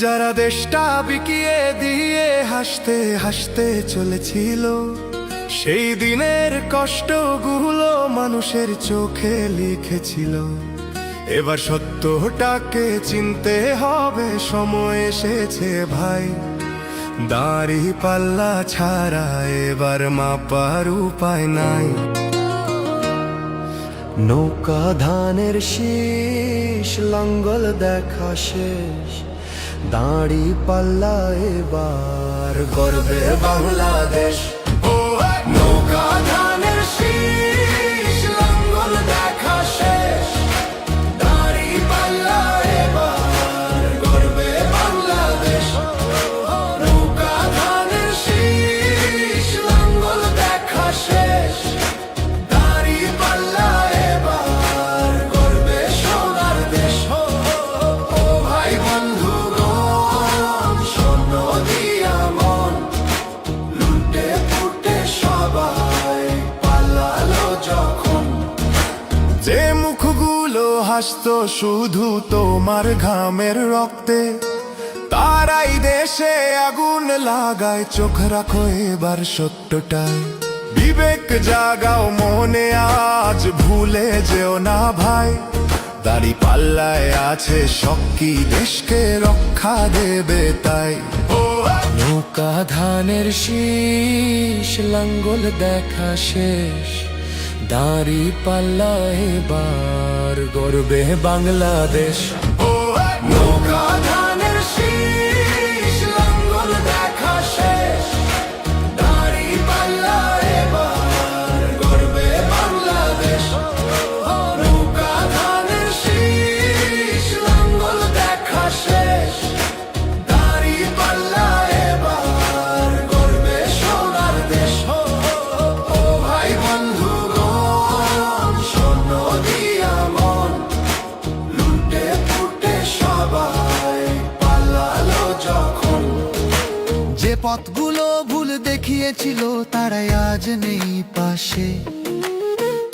যারা দেশটা বিকিয়ে দিয়ে হাসতে হাসতে চলেছিল, সেই দিনের কষ্টগুলো মানুষের চোখে লিখেছিল। এবার সত্যটাকে চিনতে হবে, সময় এসেছে ভাই। দাড়ি পাল্লা ছাড়া এবার মাপার উপায় নাই। নৌকা ধানের শীষ, লাঙ্গল দেখা শেষ, দাড়ি পাল্লা এবার গর্বে বাংলাদেশ। নৌকা ধানের শীষ, লাঙ্গল দেখা শেষ, দাড়ি পাল্লা এবার গর্বে বাংলাদেশ। নৌকা ধানের শীষ, লাঙ্গল দেখা শেষ, দাড়ি পাল্লা এবার গর্বে সোনার দেশ। ও ভাই বন্ধুগণ, শোনো দিয়া মন, লুটে পুটে সবাই পালালো যখন। যে মুখগুলো হাসতো শুধু তোমার ঘামের রক্তে, তারাই দেশে আগুন লাগায়। চোখ রাখো এবার সত্যটায়, বিবেক জাগাও মনে, আজ ভুলে যেও না ভাই। দাড়ি পাল্লায় আছে শক্তি, দেশকে রক্ষা দেবে তাই। নৌকা ধানের শীষ, লাঙ্গল দেখা শেষ, দাড়ি পাল্লা এবার গর্বে বাংলাদেশ। নৌকা ধানের শীষ, লাঙ্গল দেখা শেষ, দাড়ি পাল্লা এবার গর্বে বাংলাদেশ। নৌকা ধানের শীষ, লাঙ্গল দেখা শেষ, দাড়ি পাল্লা এবার গর্বে সোনার দেশ। ও ভাই বন্ধুগণ, শোনো দিয়া মন, লুটে পুটে সবাই পালালো যখন। যে পথগুলো ভুল দেখিয়েছিল তারাই আজ নেই পাশে,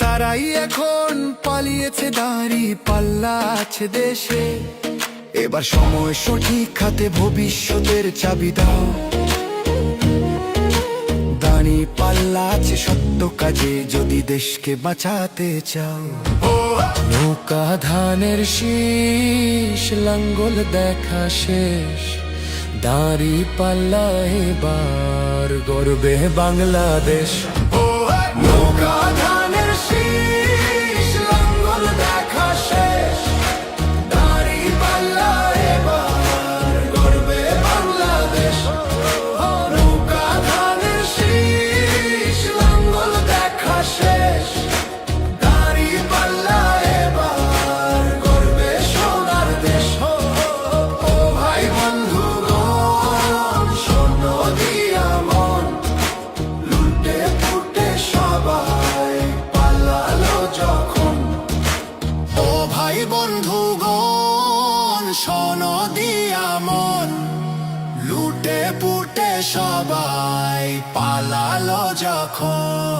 তারাই এখন পালিয়েছে, দাড়ি পাল্লা আছে দেশে। এবার সময় সঠিক হাতে, ভবিষ্যতের চাবি দাও। দাড়ি পাল্লা আছে সত্য কাজে, যদি দেশকে বাঁচাতে চাও। নৌকা ধানের শীষ, লাঙ্গল দেখা শেষ, দাড়ি পাল্লা এবার গর্বে বাংলাদেশ। নৌকা ধানের শীষ, লাঙ্গল দেখা শেষ, দাড়ি পাল্লা এবার গর্বে বাংলাদেশ। নৌকা ধানের শীষ, লাঙ্গল দেখা শেষ, দাড়ি পাল্লা এবার গর্বে সোনার দেশ। ও ভাই বন্ধুগণ, শোনো দিয়া মন, লুটে পুটে সবাই পালালো যখন। ও ভাই বন্ধুগণ, শোনো দিয়া মন, লুটে পুটে সবাই পালালো যখন।